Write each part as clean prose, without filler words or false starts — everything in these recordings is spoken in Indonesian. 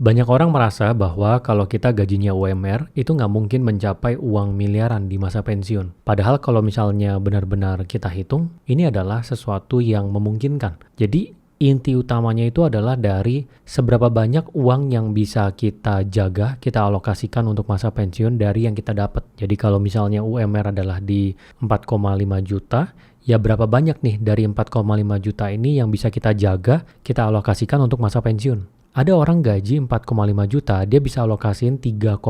Banyak orang merasa bahwa kalau kita gajinya UMR, itu nggak mungkin mencapai uang miliaran di masa pensiun. Padahal kalau misalnya benar-benar kita hitung, ini adalah sesuatu yang memungkinkan. Jadi inti utamanya itu adalah dari seberapa banyak uang yang bisa kita jaga, kita alokasikan untuk masa pensiun dari yang kita dapat. Jadi kalau misalnya UMR adalah di 4,5 juta, ya berapa banyak nih dari 4,5 juta ini yang bisa kita jaga, kita alokasikan untuk masa pensiun. Ada orang gaji 4,5 juta, dia bisa alokasiin 3,5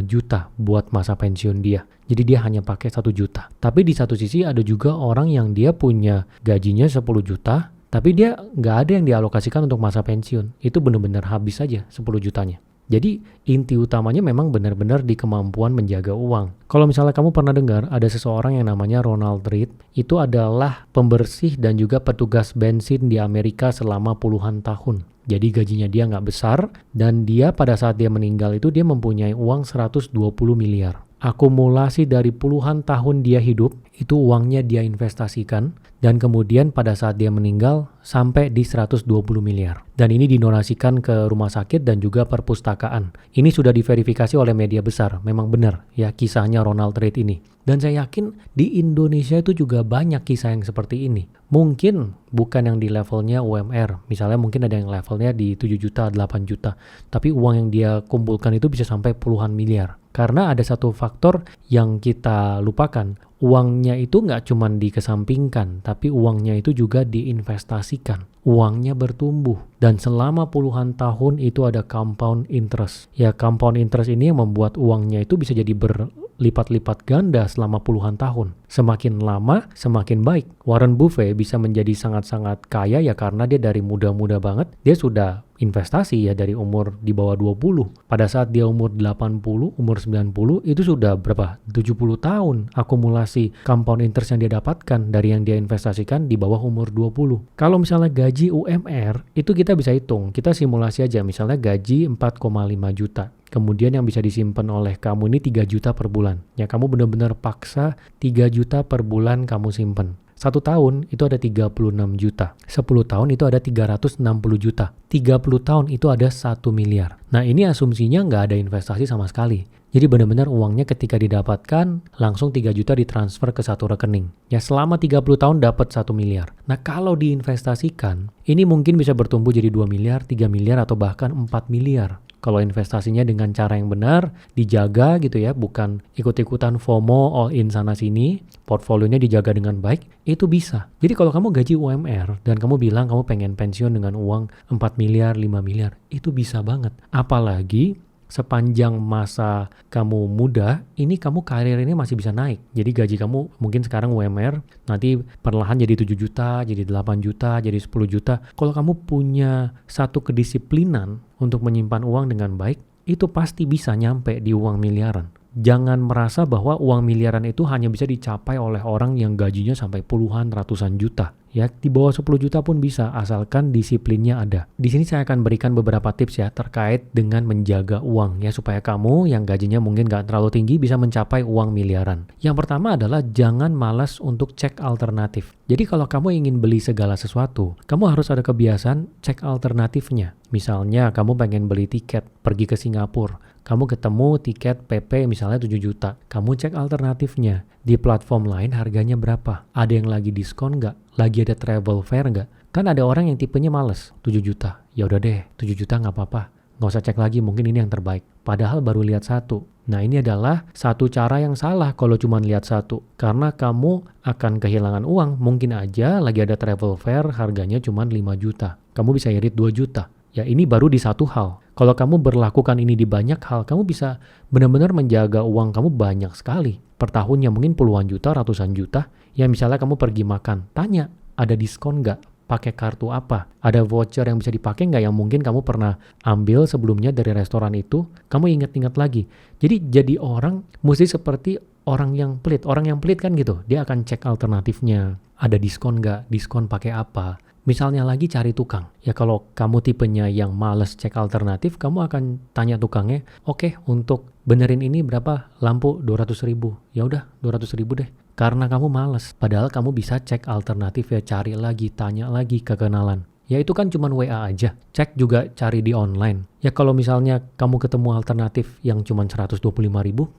juta buat masa pensiun dia. Jadi dia hanya pakai 1 juta. Tapi di satu sisi ada juga orang yang dia punya gajinya 10 juta, tapi dia nggak ada yang dialokasikan untuk masa pensiun. Itu benar-benar habis saja 10 jutanya. Jadi inti utamanya memang benar-benar di kemampuan menjaga uang. Kalau misalnya kamu pernah dengar ada seseorang yang namanya Ronald Reagan, itu adalah pembersih dan juga petugas bensin di Amerika selama puluhan tahun. Jadi gajinya dia nggak besar dan dia pada saat dia meninggal itu dia mempunyai uang 120 miliar. Akumulasi dari puluhan tahun dia hidup, itu uangnya dia investasikan dan kemudian pada saat dia meninggal sampai di 120 miliar. Dan ini didonasikan ke rumah sakit dan juga perpustakaan. Ini sudah diverifikasi oleh media besar, memang benar ya kisahnya Ronald Reagan ini. Dan saya yakin di Indonesia itu juga banyak kisah yang seperti ini. Mungkin bukan yang di levelnya UMR, misalnya mungkin ada yang levelnya di 7 juta, 8 juta. Tapi uang yang dia kumpulkan itu bisa sampai puluhan miliar. Karena ada satu faktor yang kita lupakan. Uangnya itu nggak cuma dikesampingkan, tapi uangnya itu juga diinvestasikan. Uangnya bertumbuh. Dan selama puluhan tahun itu ada compound interest. Ya, compound interest ini yang membuat uangnya itu bisa jadi berlipat-lipat ganda selama puluhan tahun. Semakin lama, semakin baik. Warren Buffett bisa menjadi sangat-sangat kaya ya karena dia dari muda-muda banget, dia sudah investasi ya dari umur di bawah 20. Pada saat dia umur 80, umur 90, itu sudah berapa? 70 tahun akumulasi compound interest yang dia dapatkan dari yang dia investasikan di bawah umur 20. Kalau misalnya gaji UMR, itu kita bisa hitung. Kita simulasi aja, misalnya gaji 4,5 juta. Kemudian yang bisa disimpan oleh kamu ini 3 juta per bulan. Ya kamu benar-benar paksa 3 juta per bulan kamu simpan. 1 tahun itu ada 36 juta. 10 tahun itu ada 360 juta. 30 tahun itu ada 1 miliar. Nah ini asumsinya nggak ada investasi sama sekali. Jadi benar-benar uangnya ketika didapatkan langsung 3 juta ditransfer ke satu rekening. Ya selama 30 tahun dapat 1 miliar. Nah kalau diinvestasikan, ini mungkin bisa bertumbuh jadi 2 miliar, 3 miliar atau bahkan 4 miliar. Kalau investasinya dengan cara yang benar, dijaga gitu ya, bukan ikut-ikutan FOMO all in sana sini, portfolionya dijaga dengan baik, itu bisa. Jadi kalau kamu gaji UMR dan kamu bilang kamu pengen pensiun dengan uang 4 miliar, 5 miliar, itu bisa banget. Apalagi sepanjang masa kamu muda, ini kamu karir ini masih bisa naik. Jadi gaji kamu mungkin sekarang UMR, nanti perlahan jadi 7 juta, jadi 8 juta, jadi 10 juta. Kalau kamu punya satu kedisiplinan untuk menyimpan uang dengan baik, itu pasti bisa nyampe di uang miliaran. Jangan merasa bahwa uang miliaran itu hanya bisa dicapai oleh orang yang gajinya sampai puluhan, ratusan juta. Ya, di bawah 10 juta pun bisa, asalkan disiplinnya ada. Di sini saya akan berikan beberapa tips ya, terkait dengan menjaga uang ya, supaya kamu yang gajinya mungkin gak terlalu tinggi bisa mencapai uang miliaran. Yang pertama adalah jangan malas untuk cek alternatif. Jadi kalau kamu ingin beli segala sesuatu, kamu harus ada kebiasaan cek alternatifnya. Misalnya kamu pengen beli tiket pergi ke Singapura, kamu ketemu tiket PP misalnya 7 juta. Kamu cek alternatifnya. Di platform lain harganya berapa? Ada yang lagi diskon nggak? Lagi ada travel fair nggak? Kan ada orang yang tipenya males. 7 juta. Ya udah deh, 7 juta nggak apa-apa. Nggak usah cek lagi, mungkin ini yang terbaik. Padahal baru lihat satu. Nah ini adalah satu cara yang salah kalau cuma lihat satu. Karena kamu akan kehilangan uang. Mungkin aja lagi ada travel fair harganya cuma 5 juta. Kamu bisa irit 2 juta. Ya ini baru di satu hal. Kalau kamu berlakukan ini di banyak hal, kamu bisa benar-benar menjaga uang kamu banyak sekali. Per tahunnya mungkin puluhan juta, ratusan juta. Ya misalnya kamu pergi makan, tanya, ada diskon nggak? Pakai kartu apa? Ada voucher yang bisa dipakai nggak yang mungkin kamu pernah ambil sebelumnya dari restoran itu? Kamu ingat-ingat lagi. Jadi orang mesti seperti orang yang pelit. Orang yang pelit kan gitu, dia akan cek alternatifnya. Ada diskon nggak? Diskon pakai apa? Misalnya lagi cari tukang, ya kalau kamu tipenya yang males cek alternatif, kamu akan tanya tukangnya, oke, untuk benerin ini berapa? Lampu 200.000, ya udah 200.000 deh. Karena kamu males, padahal kamu bisa cek alternatif ya, cari lagi, tanya lagi ke kenalan. Ya itu kan cuma WA aja. Cek juga cari di online. Ya kalau misalnya kamu ketemu alternatif yang cuma 125.000,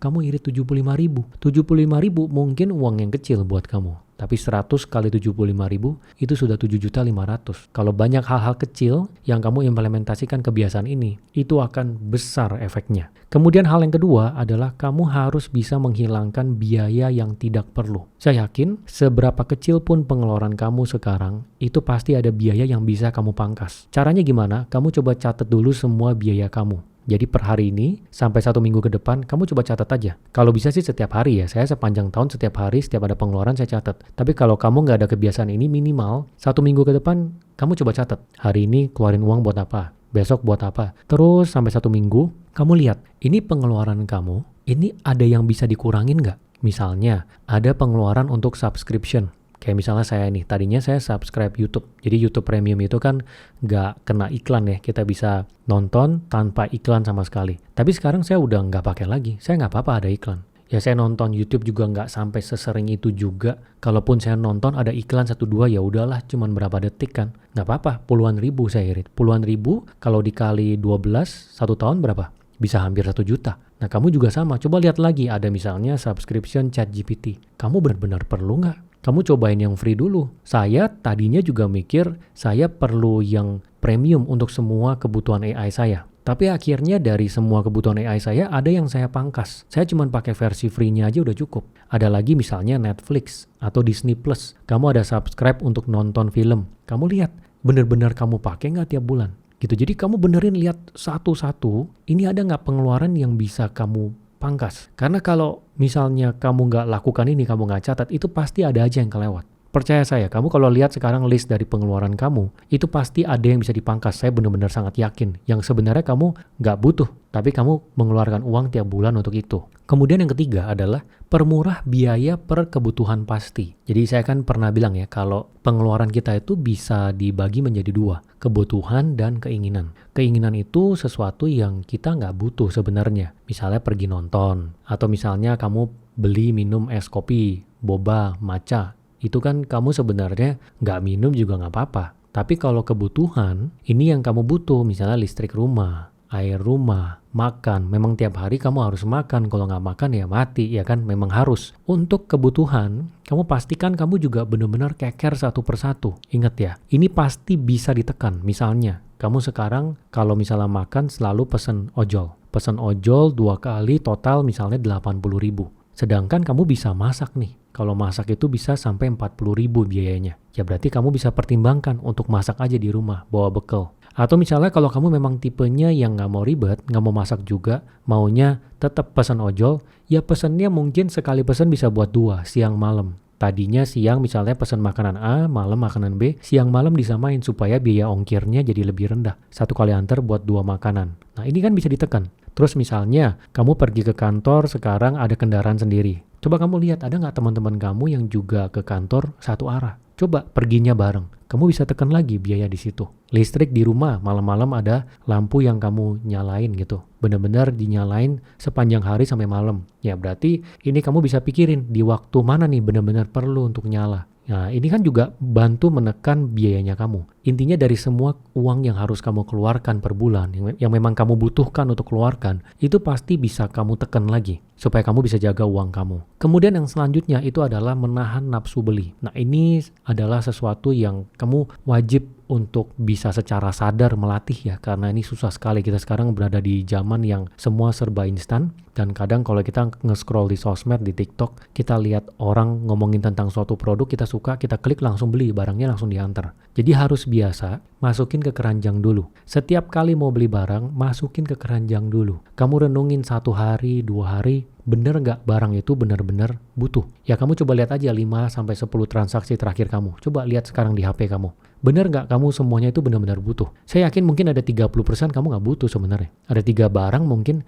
kamu irit 75.000. 75.000 mungkin uang yang kecil buat kamu. Tapi 100 kali 75.000 itu sudah 7.500.000. Kalau banyak hal-hal kecil yang kamu implementasikan kebiasaan ini, itu akan besar efeknya. Kemudian hal yang kedua adalah kamu harus bisa menghilangkan biaya yang tidak perlu. Saya yakin seberapa kecil pun pengeluaran kamu sekarang, itu pasti ada biaya yang bisa kamu pangkas. Caranya gimana? Kamu coba catat dulu semua biaya kamu. Jadi per hari ini, sampai 1 minggu ke depan, kamu coba catat aja. Kalau bisa sih setiap hari ya, saya sepanjang tahun setiap hari, setiap ada pengeluaran saya catat. Tapi kalau kamu nggak ada kebiasaan ini, minimal 1 minggu ke depan, kamu coba catat. Hari ini keluarin uang buat apa? Besok buat apa? Terus sampai 1 minggu, kamu lihat, ini pengeluaran kamu, ini ada yang bisa dikurangin nggak? Misalnya, ada pengeluaran untuk subscription. Kayak misalnya saya nih, tadinya saya subscribe YouTube. Jadi YouTube Premium itu kan nggak kena iklan ya. Kita bisa nonton tanpa iklan sama sekali. Tapi sekarang saya udah nggak pakai lagi. Saya nggak apa-apa ada iklan. Ya saya nonton YouTube juga nggak sampai sesering itu juga. Kalaupun saya nonton ada iklan 1-2 ya udahlah cuman berapa detik kan. Nggak apa-apa, puluhan ribu saya irit. Puluhan ribu kalau dikali 12, 1 tahun berapa? Bisa hampir 1 juta. Nah kamu juga sama, coba lihat lagi ada misalnya subscription ChatGPT. Kamu benar-benar perlu nggak? Kamu cobain yang free dulu. Saya tadinya juga mikir saya perlu yang premium untuk semua kebutuhan AI saya. Tapi akhirnya dari semua kebutuhan AI saya ada yang saya pangkas. Saya cuma pakai versi free-nya aja udah cukup. Ada lagi misalnya Netflix atau Disney Plus. Kamu ada subscribe untuk nonton film. Kamu lihat bener-bener kamu pakai nggak tiap bulan? Gitu. Jadi kamu benerin lihat satu-satu. Ini ada nggak pengeluaran yang bisa kamu pangkas. Karena kalau misalnya kamu nggak lakukan ini, kamu nggak catat, itu pasti ada aja yang kelewat. Percaya saya, kamu kalau lihat sekarang list dari pengeluaran kamu, itu pasti ada yang bisa dipangkas. Saya benar-benar sangat yakin. Yang sebenarnya kamu nggak butuh, tapi kamu mengeluarkan uang tiap bulan untuk itu. Kemudian yang ketiga adalah permurah biaya per kebutuhan pasti. Jadi saya kan pernah bilang ya, kalau pengeluaran kita itu bisa dibagi menjadi 2, kebutuhan dan keinginan. Keinginan itu sesuatu yang kita nggak butuh sebenarnya. Misalnya pergi nonton, atau misalnya kamu beli minum es kopi, boba, matcha. Itu kan kamu sebenarnya nggak minum juga nggak apa-apa. Tapi kalau kebutuhan, ini yang kamu butuh, misalnya listrik rumah, air rumah, makan. Memang tiap hari kamu harus makan, kalau nggak makan ya mati, ya kan? Memang harus. Untuk kebutuhan, kamu pastikan kamu juga benar-benar keker satu persatu. Ingat ya, ini pasti bisa ditekan. Misalnya, kamu sekarang kalau misalnya makan selalu pesen ojol. Pesen ojol 2 kali total misalnya 80.000. Sedangkan kamu bisa masak nih. Kalau masak itu bisa sampai 40.000 biayanya. Ya berarti kamu bisa pertimbangkan untuk masak aja di rumah, bawa bekal. Atau misalnya kalau kamu memang tipenya yang nggak mau ribet, nggak mau masak juga, maunya tetap pesan ojol, ya pesannya mungkin sekali pesan bisa buat 2, siang malam. Tadinya siang misalnya pesan makanan A, malam makanan B, siang malam disamain supaya biaya ongkirnya jadi lebih rendah. 1 kali antar buat 2 makanan. Nah ini kan bisa ditekan. Terus misalnya kamu pergi ke kantor sekarang ada kendaraan sendiri. Coba kamu lihat ada nggak teman-teman kamu yang juga ke kantor satu arah. Coba perginya bareng. Kamu bisa tekan lagi biaya di situ. Listrik di rumah malam-malam ada lampu yang kamu nyalain gitu. Benar-benar dinyalain sepanjang hari sampai malam. Ya berarti ini kamu bisa pikirin di waktu mana nih benar-benar perlu untuk nyala. Nah ini kan juga bantu menekan biayanya kamu. Intinya dari semua uang yang harus kamu keluarkan per bulan, yang memang kamu butuhkan untuk keluarkan, itu pasti bisa kamu tekan lagi, supaya kamu bisa jaga uang kamu. Kemudian yang selanjutnya itu adalah menahan nafsu beli. Nah ini adalah sesuatu yang kamu wajib untuk bisa secara sadar melatih ya, karena ini susah sekali. Kita sekarang berada di zaman yang semua serba instan, dan kadang kalau kita nge-scroll di sosmed, di TikTok, kita lihat orang ngomongin tentang suatu produk, kita suka, kita klik langsung beli, barangnya langsung diantar. Jadi harus biasa masukin ke keranjang dulu. Setiap kali mau beli barang, masukin ke keranjang dulu. Kamu renungin 1 hari, 2 hari, bener nggak barang itu benar-benar butuh? Ya kamu coba lihat aja 5-10 transaksi terakhir kamu. Coba lihat sekarang di HP kamu. Bener nggak kamu semuanya itu benar-benar butuh? Saya yakin mungkin ada 30% kamu nggak butuh sebenarnya. Ada 3 barang mungkin,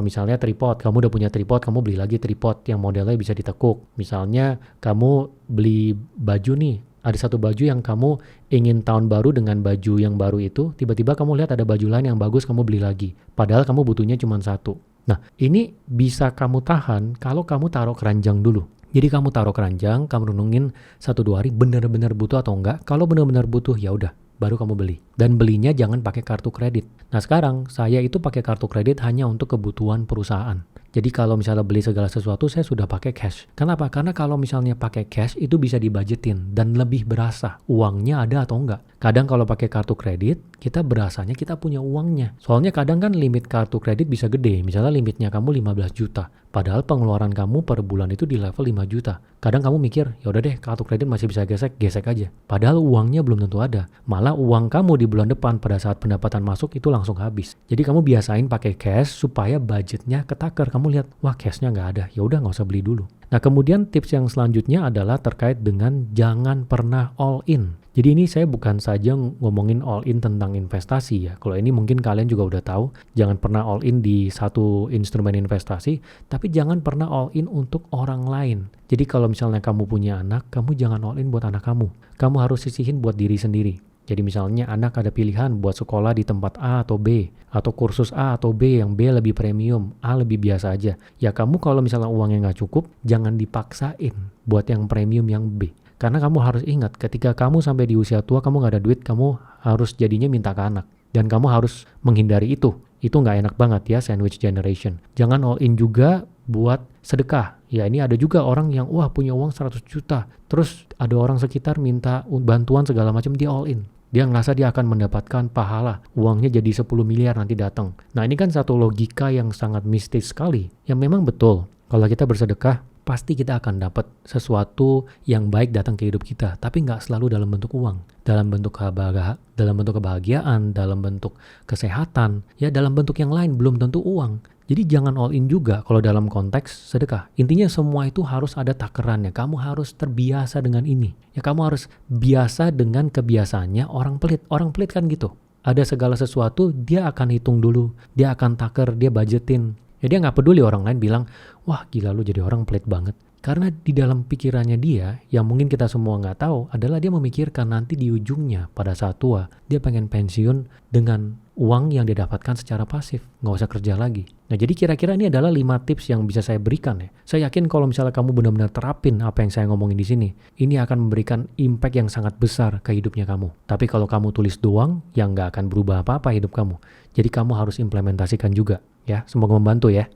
misalnya tripod. Kamu udah punya tripod, kamu beli lagi tripod yang modelnya bisa ditekuk. Misalnya kamu beli baju nih. Ada 1 baju yang kamu ingin tahun baru dengan baju yang baru itu, tiba-tiba kamu lihat ada baju lain yang bagus, kamu beli lagi. Padahal kamu butuhnya cuma 1. Nah, ini bisa kamu tahan kalau kamu taruh keranjang dulu. Jadi kamu taruh keranjang, kamu renungin 1-2 hari benar-benar butuh atau enggak. Kalau benar-benar butuh ya udah, baru kamu beli. Dan belinya jangan pakai kartu kredit. Nah sekarang saya itu pakai kartu kredit hanya untuk kebutuhan perusahaan. Jadi kalau misalnya beli segala sesuatu saya sudah pakai cash. Kenapa? Karena kalau misalnya pakai cash itu bisa dibudgetin dan lebih berasa uangnya ada atau enggak. Kadang kalau pakai kartu kredit kita berasanya kita punya uangnya. Soalnya kadang kan limit kartu kredit bisa gede. Misalnya limitnya kamu 15 juta. Padahal pengeluaran kamu per bulan itu di level 5 juta. Kadang kamu mikir, ya udah deh kartu kredit masih bisa gesek aja. Padahal uangnya belum tentu ada. Malah uang kamu di bulan depan pada saat pendapatan masuk itu langsung habis. Jadi kamu biasain pakai cash supaya budgetnya ketakar. Kamu lihat, wah cashnya nggak ada, ya udah nggak usah beli dulu. Nah kemudian tips yang selanjutnya adalah terkait dengan jangan pernah all in. Jadi ini saya bukan saja ngomongin all in tentang investasi ya. Kalau ini mungkin kalian juga udah tahu, jangan pernah all in di satu instrumen investasi, tapi jangan pernah all in untuk orang lain. Jadi kalau misalnya kamu punya anak, kamu jangan all in buat anak kamu. Kamu harus sisihin buat diri sendiri. Jadi misalnya anak ada pilihan buat sekolah di tempat A atau B, atau kursus A atau B yang B lebih premium, A lebih biasa aja. Ya kamu kalau misalnya uangnya nggak cukup, jangan dipaksain buat yang premium yang B. Karena kamu harus ingat, ketika kamu sampai di usia tua, kamu nggak ada duit, kamu harus jadinya minta ke anak. Dan kamu harus menghindari itu. Itu nggak enak banget ya, sandwich generation. Jangan all in juga buat sedekah. Ya ini ada juga orang yang, wah punya uang 100 juta. Terus ada orang sekitar minta bantuan segala macam, dia all in. Dia ngerasa dia akan mendapatkan pahala. Uangnya jadi 10 miliar nanti datang. Nah ini kan satu logika yang sangat mistis sekali. Yang memang betul, kalau kita bersedekah, pasti kita akan dapat sesuatu yang baik datang ke hidup kita, tapi nggak selalu dalam bentuk uang, dalam bentuk kebahagiaan, dalam bentuk kesehatan, ya dalam bentuk yang lain, belum tentu uang. Jadi jangan all in juga kalau dalam konteks sedekah. Intinya semua itu harus ada takarannya. Kamu harus terbiasa dengan ini. Ya kamu harus biasa dengan kebiasaannya orang pelit. Orang pelit kan gitu. Ada segala sesuatu, dia akan hitung dulu, dia akan takar, dia budgetin. Ya dia nggak peduli orang lain bilang, wah gila lu jadi orang pelit banget. Karena di dalam pikirannya dia, yang mungkin kita semua nggak tahu, adalah dia memikirkan nanti di ujungnya pada saat tua, dia pengen pensiun dengan uang yang dia dapatkan secara pasif, nggak usah kerja lagi. Nah jadi kira-kira ini adalah 5 tips yang bisa saya berikan ya. Saya yakin kalau misalnya kamu benar-benar terapin apa yang saya ngomongin di sini, ini akan memberikan impact yang sangat besar ke hidupnya kamu. Tapi kalau kamu tulis doang, yang nggak akan berubah apa-apa hidup kamu. Jadi kamu harus implementasikan juga ya. Semoga membantu ya.